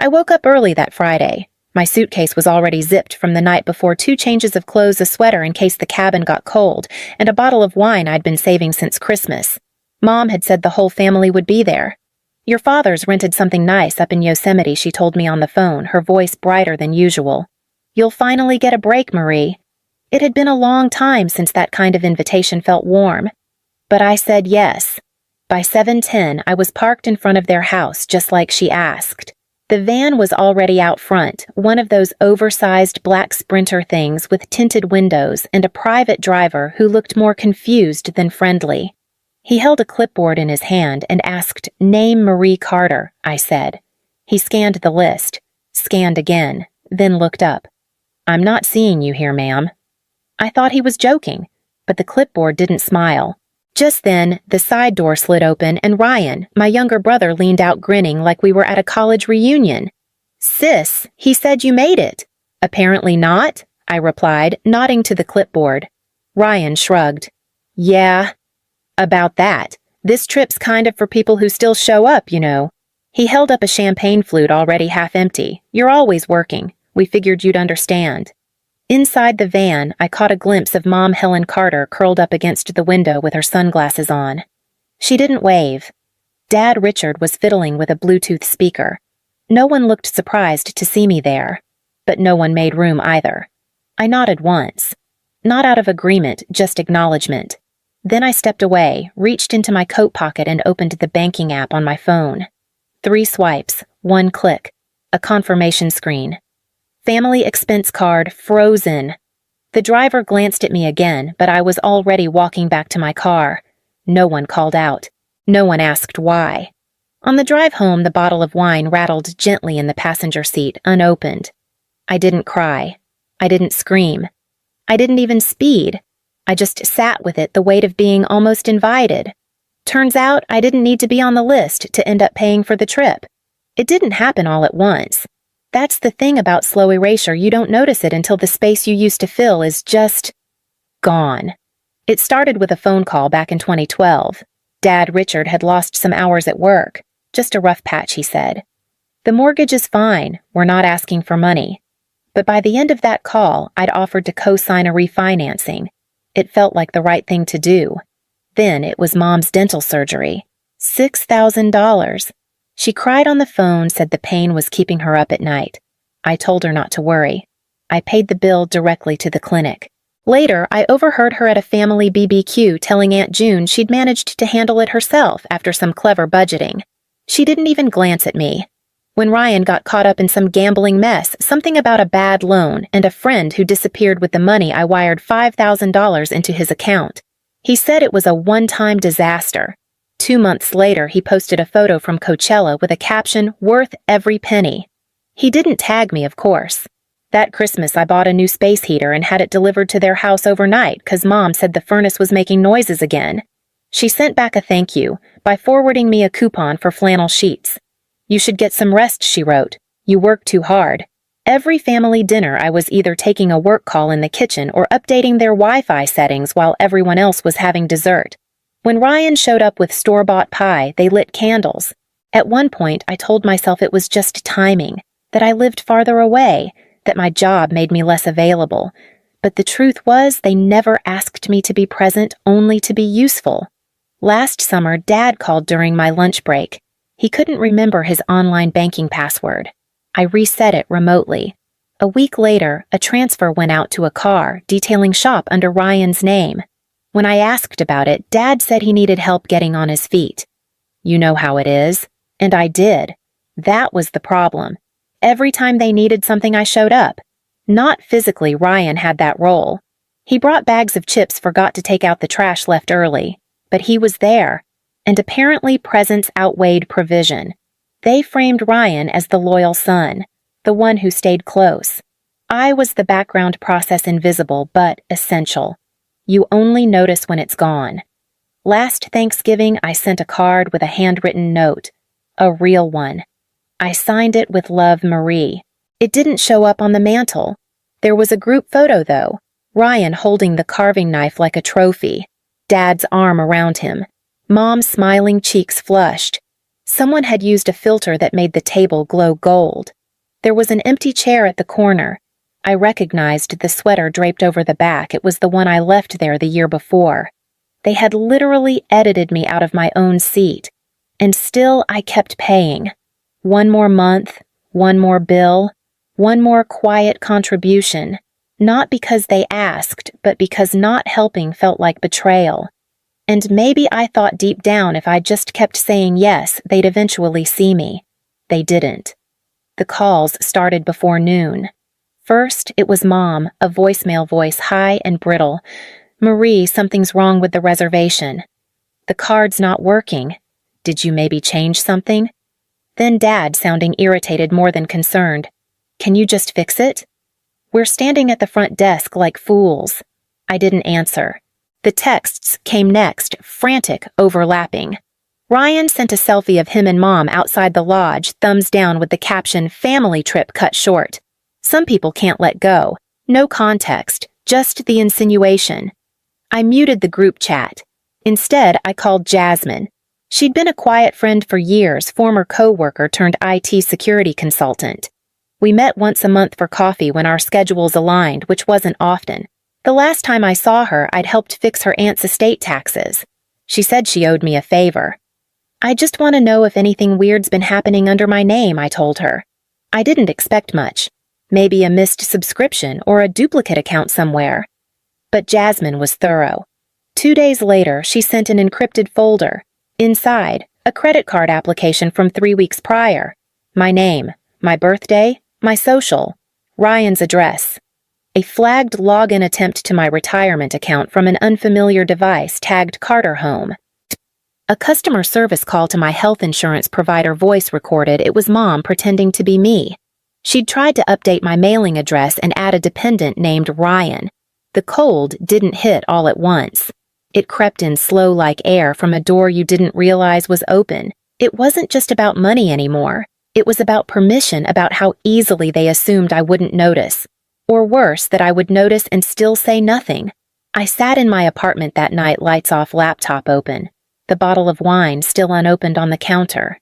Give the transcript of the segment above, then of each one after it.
I woke up early that Friday. My suitcase was already zipped from the night before, 2 changes of clothes, a sweater in case the cabin got cold, and a bottle of wine I'd been saving since Christmas. Mom had said the whole family would be there. Your father's rented something nice up in Yosemite, she told me on the phone, her voice brighter than usual. You'll finally get a break, Marie. It had been a long time since that kind of invitation felt warm. But I said yes. By 7:10, I was parked in front of their house, just like she asked. The van was already out front, one of those oversized black Sprinter things with tinted windows and a private driver who looked more confused than friendly. He held a clipboard in his hand and asked, "Name Marie Carter," I said. He scanned the list, scanned again, then looked up. "I'm not seeing you here, ma'am." I thought he was joking, but the clipboard didn't smile. Just then, the side door slid open and Ryan, my younger brother, leaned out grinning like we were at a college reunion. "Sis, he said you made it." "Apparently not," I replied, nodding to the clipboard. Ryan shrugged. "Yeah, about that. This trip's kind of for people who still show up, you know." He held up a champagne flute already half empty. "You're always working. We figured you'd understand." Inside the van, I caught a glimpse of Mom Helen Carter curled up against the window with her sunglasses on. She didn't wave. Dad Richard was fiddling with a Bluetooth speaker. No one looked surprised to see me there, but no one made room either. I nodded once. Not out of agreement, just acknowledgement. Then I stepped away, reached into my coat pocket and opened the banking app on my phone. 3 swipes, 1 click, a confirmation screen. Family expense card frozen. The driver glanced at me again, but I was already walking back to my car. No one called out. No one asked why. On the drive home, the bottle of wine rattled gently in the passenger seat, unopened. I didn't cry. I didn't scream. I didn't even speed. I just sat with it, the weight of being almost invited. Turns out I didn't need to be on the list to end up paying for the trip. It didn't happen all at once. That's the thing about slow erasure, you don't notice it until the space you used to fill is just gone. It started with a phone call back in 2012. Dad Richard had lost some hours at work. Just a rough patch, he said. "The mortgage is fine. We're not asking for money." But by the end of that call, I'd offered to co-sign a refinancing. It felt like the right thing to do. Then it was Mom's dental surgery. $6,000. She cried on the phone, said the pain was keeping her up at night. I told her not to worry. I paid the bill directly to the clinic. Later, I overheard her at a family BBQ telling Aunt June she'd managed to handle it herself after some clever budgeting. She didn't even glance at me. When Ryan got caught up in some gambling mess, something about a bad loan and a friend who disappeared with the money, I wired $5,000 into his account. He said it was a one-time disaster. 2 months later, he posted a photo from Coachella with a caption, "Worth every penny." He didn't tag me, of course. That Christmas, I bought a new space heater and had it delivered to their house overnight 'cause Mom said the furnace was making noises again. She sent back a thank you by forwarding me a coupon for flannel sheets. "You should get some rest," she wrote. "You work too hard." Every family dinner, I was either taking a work call in the kitchen or updating their Wi-Fi settings while everyone else was having dessert. When Ryan showed up with store-bought pie, they lit candles. At one point, I told myself it was just timing, that I lived farther away, that my job made me less available. But the truth was, they never asked me to be present, only to be useful. Last summer, Dad called during my lunch break. He couldn't remember his online banking password. I reset it remotely. A week later, a transfer went out to a car, detailing shop under Ryan's name. When I asked about it, Dad said he needed help getting on his feet. You know how it is. And I did. That was the problem. Every time they needed something, I showed up. Not physically, Ryan had that role. He brought bags of chips, forgot to take out the trash left early. But he was there. And apparently presence outweighed provision. They framed Ryan as the loyal son, the one who stayed close. I was the background process, invisible but essential. You only notice when it's gone. Last Thanksgiving, I sent a card with a handwritten note. A real one. I signed it with Love, Marie. It didn't show up on the mantle. There was a group photo, though. Ryan holding the carving knife like a trophy. Dad's arm around him. Mom's smiling cheeks flushed. Someone had used a filter that made the table glow gold. There was an empty chair at the corner. I recognized the sweater draped over the back. It was the one I left there the year before. They had literally edited me out of my own seat. And still I kept paying. One more month, one more bill, one more quiet contribution. Not because they asked, but because not helping felt like betrayal. And maybe I thought deep down if I just kept saying yes, they'd eventually see me. They didn't. The calls started before noon. First, it was Mom, a voicemail voice high and brittle. "Marie, something's wrong with the reservation. The card's not working. Did you maybe change something?" Then Dad, sounding irritated more than concerned. "Can you just fix it?" "We're standing at the front desk like fools." I didn't answer. The texts came next, frantic, overlapping. Ryan sent a selfie of him and Mom outside the lodge, thumbs down with the caption, "Family trip cut short." Some people can't let go. No context, just the insinuation. I muted the group chat. Instead, I called Jasmine. She'd been a quiet friend for years, former co-worker turned IT security consultant. We met once a month for coffee when our schedules aligned, which wasn't often. The last time I saw her, I'd helped fix her aunt's estate taxes. She said she owed me a favor. "I just want to know if anything weird's been happening under my name," I told her. I didn't expect much. Maybe a missed subscription or a duplicate account somewhere. But Jasmine was thorough. 2 days later, she sent an encrypted folder. Inside, a credit card application from 3 weeks prior. My name, my birthday, my social, Ryan's address. A flagged login attempt to my retirement account from an unfamiliar device tagged Carter Home. A customer service call to my health insurance provider voice recorded. It was Mom pretending to be me. She'd tried to update my mailing address and add a dependent named Ryan. The cold didn't hit all at once. It crept in slow like air from a door you didn't realize was open. It wasn't just about money anymore. It was about permission, about how easily they assumed I wouldn't notice. Or worse, that I would notice and still say nothing. I sat in my apartment that night, lights off, laptop open. The bottle of wine still unopened on the counter.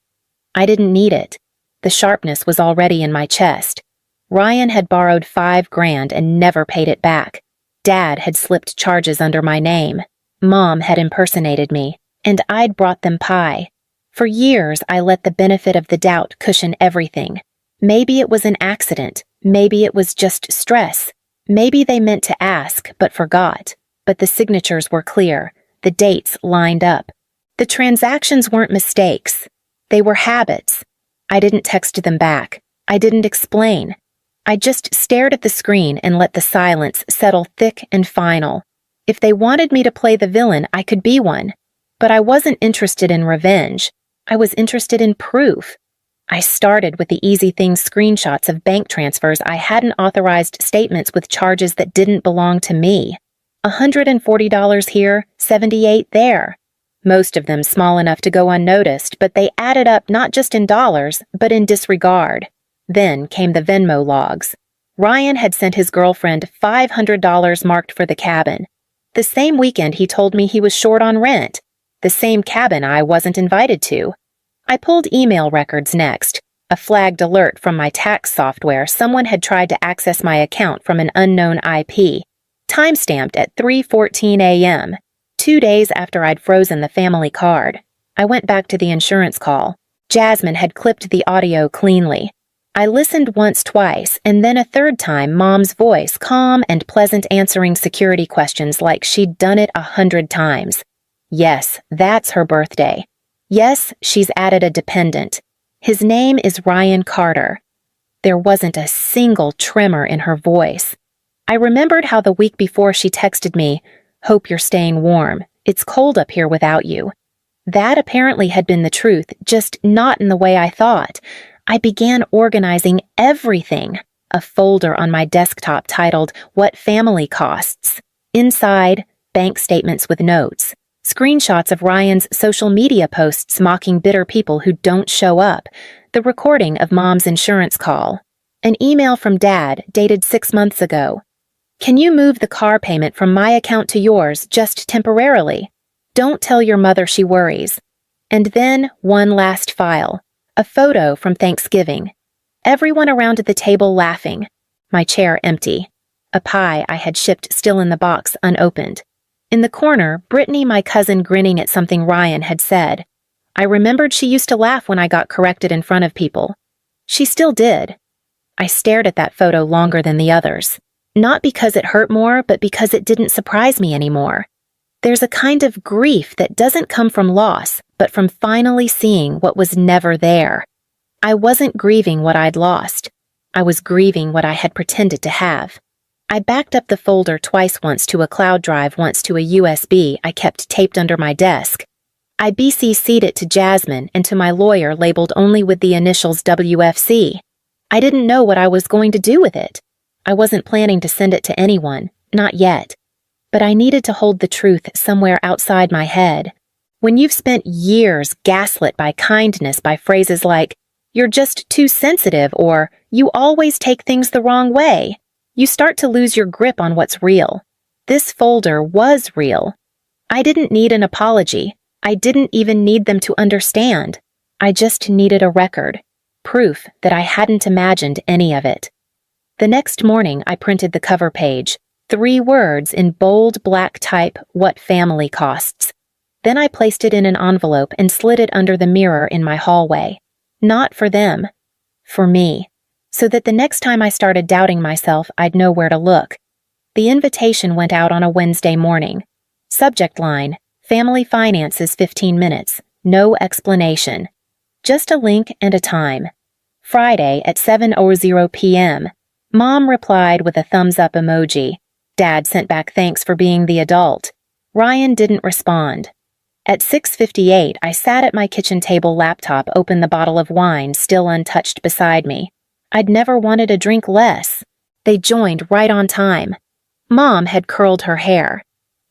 I didn't need it. The sharpness was already in my chest. Ryan had borrowed $5,000 and never paid it back. Dad had slipped charges under my name. Mom had impersonated me, and I'd brought them pie. For years, I let the benefit of the doubt cushion everything. Maybe it was an accident. Maybe it was just stress. Maybe they meant to ask, but forgot. But the signatures were clear. The dates lined up. The transactions weren't mistakes. They were habits. I didn't text them back. I didn't explain. I just stared at the screen and let the silence settle thick and final. If they wanted me to play the villain, I could be one. But I wasn't interested in revenge. I was interested in proof. I started with the easy things, screenshots of bank transfers I hadn't authorized, statements with charges that didn't belong to me. $140 here, $78 there. Most of them small enough to go unnoticed, but they added up not just in dollars, but in disregard. Then came the Venmo logs. Ryan had sent his girlfriend $500 marked for the cabin. The same weekend he told me he was short on rent. The same cabin I wasn't invited to. I pulled email records next. A flagged alert from my tax software. Someone had tried to access my account from an unknown IP. Timestamped at 3:14 a.m., 2 days after I'd frozen the family card. I went back to the insurance call. Jasmine had clipped the audio cleanly. I listened once, twice, and then a third time, Mom's voice, calm and pleasant, answering security questions like she'd done it 100 times. Yes, that's her birthday. Yes, she's added a dependent. His name is Ryan Carter. There wasn't a single tremor in her voice. I remembered how the week before she texted me, "Hope you're staying warm. It's cold up here without you." That apparently had been the truth, just not in the way I thought. I began organizing everything. A folder on my desktop titled, "What Family Costs." Inside, bank statements with notes. Screenshots of Ryan's social media posts mocking bitter people who don't show up. The recording of Mom's insurance call. An email from Dad dated 6 months ago. "Can you move the car payment from my account to yours just temporarily? Don't tell your mother, she worries." And then one last file, a photo from Thanksgiving. Everyone around the table laughing. My chair empty. A pie I had shipped still in the box unopened. In the corner, Brittany, my cousin, grinning at something Ryan had said. I remembered she used to laugh when I got corrected in front of people. She still did. I stared at that photo longer than the others. Not because it hurt more, but because it didn't surprise me anymore. There's a kind of grief that doesn't come from loss, but from finally seeing what was never there. I wasn't grieving what I'd lost. I was grieving what I had pretended to have. I backed up the folder twice, once to a cloud drive, once to a USB I kept taped under my desk. I BCC'd it to Jasmine and to my lawyer, labeled only with the initials WFC. I didn't know what I was going to do with it. I wasn't planning to send it to anyone, not yet. But I needed to hold the truth somewhere outside my head. When you've spent years gaslit by kindness, by phrases like, "You're just too sensitive," or "You always take things the wrong way," you start to lose your grip on what's real. This folder was real. I didn't need an apology. I didn't even need them to understand. I just needed a record, proof that I hadn't imagined any of it. The next morning, I printed the cover page, 3 words in bold black type, "What family costs." Then I placed it in an envelope and slid it under the mirror in my hallway. Not for them, for me, so that the next time I started doubting myself, I'd know where to look. The invitation went out on a Wednesday morning. Subject line, "Family Finances 15 minutes, no explanation." Just a link and a time. Friday at 7:00 p.m. Mom replied with a thumbs-up emoji. Dad sent back thanks for being the adult. Ryan didn't respond. At 6:58, I sat at my kitchen table laptop, opened the bottle of wine still untouched beside me. I'd never wanted a drink less. They joined right on time. Mom had curled her hair.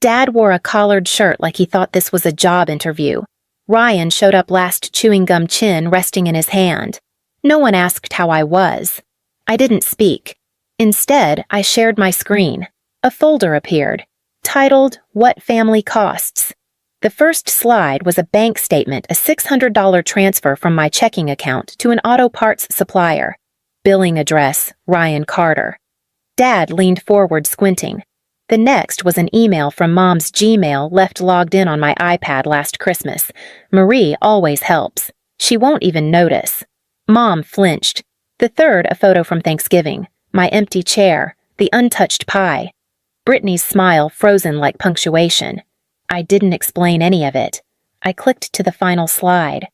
Dad wore a collared shirt like he thought this was a job interview. Ryan showed up last, chewing gum, chin resting in his hand. No one asked how I was. I didn't speak. Instead, I shared my screen. A folder appeared, titled "What Family Costs." The first slide was a bank statement, a $600 transfer from my checking account to an auto parts supplier. Billing address, Ryan Carter. Dad leaned forward, squinting. The next was an email from Mom's Gmail, left logged in on my iPad last Christmas. "Marie always helps. She won't even notice." Mom flinched. The third, a photo from Thanksgiving. My empty chair, the untouched pie. Brittany's smile frozen like punctuation. I didn't explain any of it. I clicked to the final slide.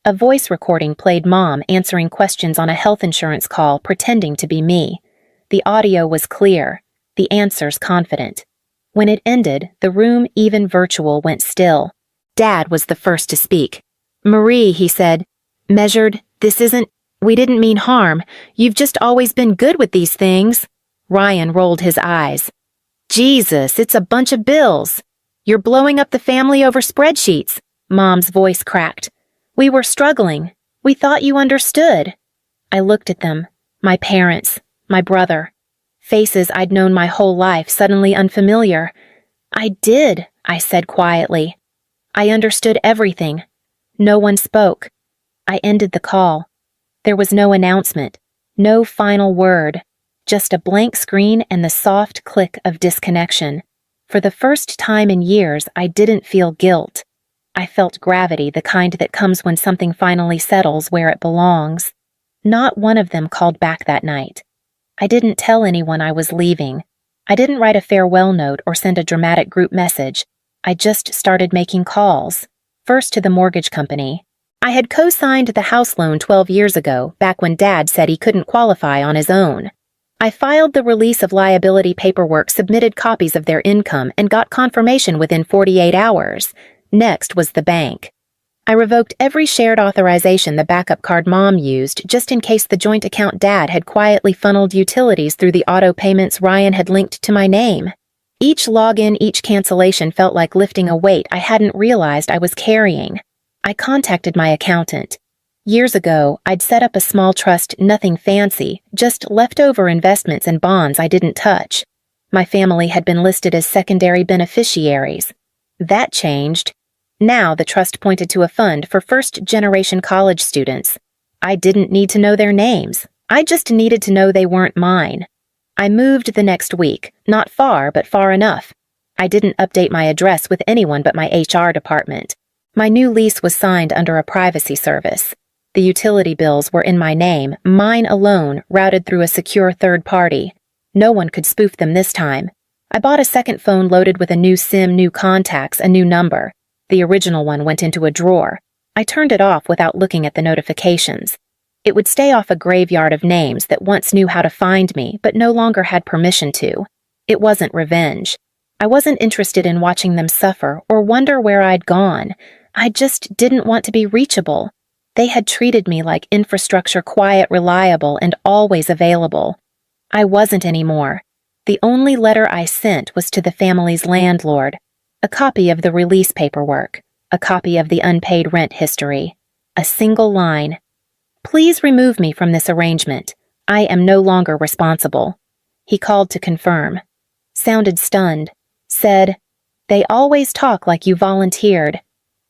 A voice recording played, Mom answering questions on a health insurance call, pretending to be me. The audio was clear, the answers confident. When it ended, the room, even virtual, went still. Dad was the first to speak. "Marie," he said, "measured, we didn't mean harm. You've just always been good with these things." Ryan rolled his eyes. "Jesus, it's a bunch of bills. You're blowing up the family over spreadsheets." Mom's voice cracked. "We were struggling. We thought you understood." I looked at them, my parents, my brother. Faces I'd known my whole life, suddenly unfamiliar. "I did," I said quietly. "I understood everything." No one spoke. I ended the call. There was no announcement, no final word, just a blank screen and the soft click of disconnection. For the first time in years, I didn't feel guilt. I felt gravity, the kind that comes when something finally settles where it belongs. Not one of them called back that night. I didn't tell anyone I was leaving. I didn't write a farewell note or send a dramatic group message. I just started making calls. First to the mortgage company. I had co-signed the house loan 12 years ago, back when Dad said he couldn't qualify on his own. I filed the release of liability paperwork, submitted copies of their income, and got confirmation within 48 hours. Next was the bank. I revoked every shared authorization the backup card Mom used, just in case the joint account Dad had quietly funneled utilities through the auto payments Ryan had linked to my name. Each login, each cancellation felt like lifting a weight I hadn't realized I was carrying. I contacted my accountant. Years ago, I'd set up a small trust, nothing fancy, just leftover investments and bonds I didn't touch. My family had been listed as secondary beneficiaries. That changed. Now the trust pointed to a fund for first-generation college students. I didn't need to know their names. I just needed to know they weren't mine. I moved the next week, not far, but far enough. I didn't update my address with anyone but my HR department. My new lease was signed under a privacy service. The utility bills were in my name, mine alone, routed through a secure third party. No one could spoof them this time. I bought a second phone loaded with a new SIM, new contacts, a new number. The original one went into a drawer. I turned it off without looking at the notifications. It would stay off a graveyard of names that once knew how to find me, but no longer had permission to. It wasn't revenge. I wasn't interested in watching them suffer or wonder where I'd gone. I just didn't want to be reachable. They had treated me like infrastructure, quiet, reliable, and always available. I wasn't anymore. The only letter I sent was to the family's landlord, a copy of the release paperwork, a copy of the unpaid rent history, a single line. Please remove me from this arrangement. I am no longer responsible. He called to confirm. Sounded stunned. Said, "They always talk like you volunteered."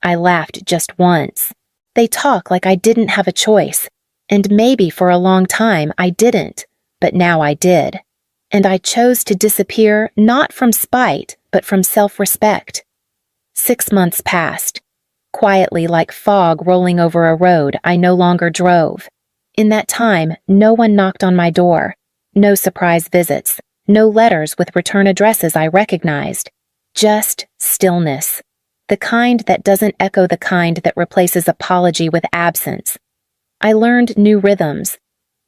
I laughed just once. They talk like I didn't have a choice. And maybe for a long time I didn't, but now I did. And I chose to disappear not from spite, but from self-respect. 6 months passed. Quietly, like fog rolling over a road, I no longer drove. In that time, no one knocked on my door. No surprise visits. No letters with return addresses I recognized. Just stillness. The kind that doesn't echo the kind that replaces apology with absence. I learned new rhythms.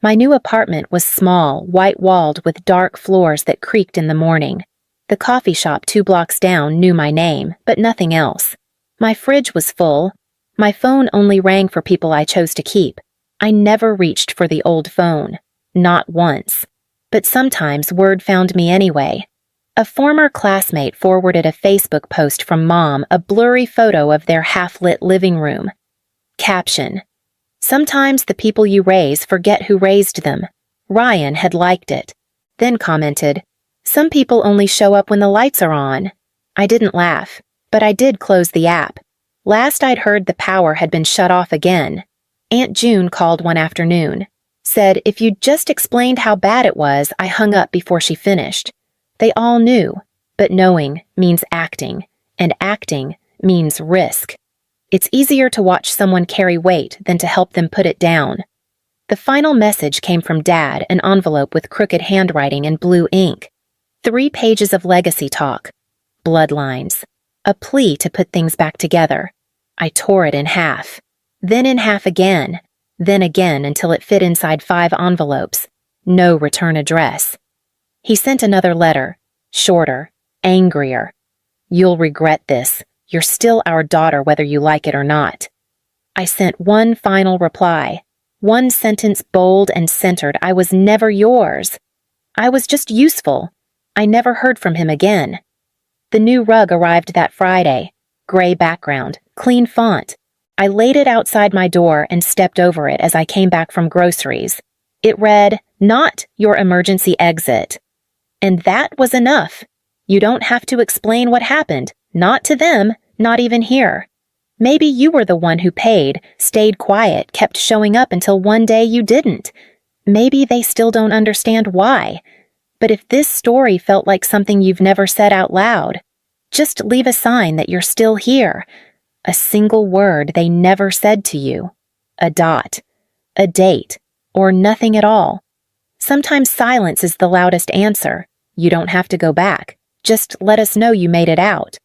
My new apartment was small, white-walled with dark floors that creaked in the morning. The coffee shop 2 blocks down knew my name, but nothing else. My fridge was full. My phone only rang for people I chose to keep. I never reached for the old phone. Not once. But sometimes word found me anyway. A former classmate forwarded a Facebook post from Mom, a blurry photo of their half-lit living room. Caption: "Sometimes the people you raise forget who raised them." Ryan had liked it. Then commented, "Some people only show up when the lights are on." I didn't laugh, but I did close the app. Last I'd heard, the power had been shut off again. Aunt June called one afternoon. Said if you'd just explained how bad it was, I hung up before she finished. They all knew, but knowing means acting, and acting means risk. It's easier to watch someone carry weight than to help them put it down. The final message came from Dad, an envelope with crooked handwriting and blue ink. 3 pages of legacy talk. Bloodlines. A plea to put things back together. I tore it in half. Then in half again. Then again until it fit inside 5 envelopes. No return address. He sent another letter. Shorter. Angrier. "You'll regret this. You're still our daughter whether you like it or not." I sent one final reply. One sentence bold and centered. I was never yours. I was just useful. I never heard from him again. The new rug arrived that Friday. Gray background. Clean font. I laid it outside my door and stepped over it as I came back from groceries. It read, "Not your emergency exit." And that was enough. You don't have to explain what happened. Not to them, not even here. Maybe you were the one who paid, stayed quiet, kept showing up until one day you didn't. Maybe they still don't understand why. But if this story felt like something you've never said out loud, just leave a sign that you're still here. A single word they never said to you. A dot. A date. Or nothing at all. Sometimes silence is the loudest answer. You don't have to go back. Just let us know you made it out.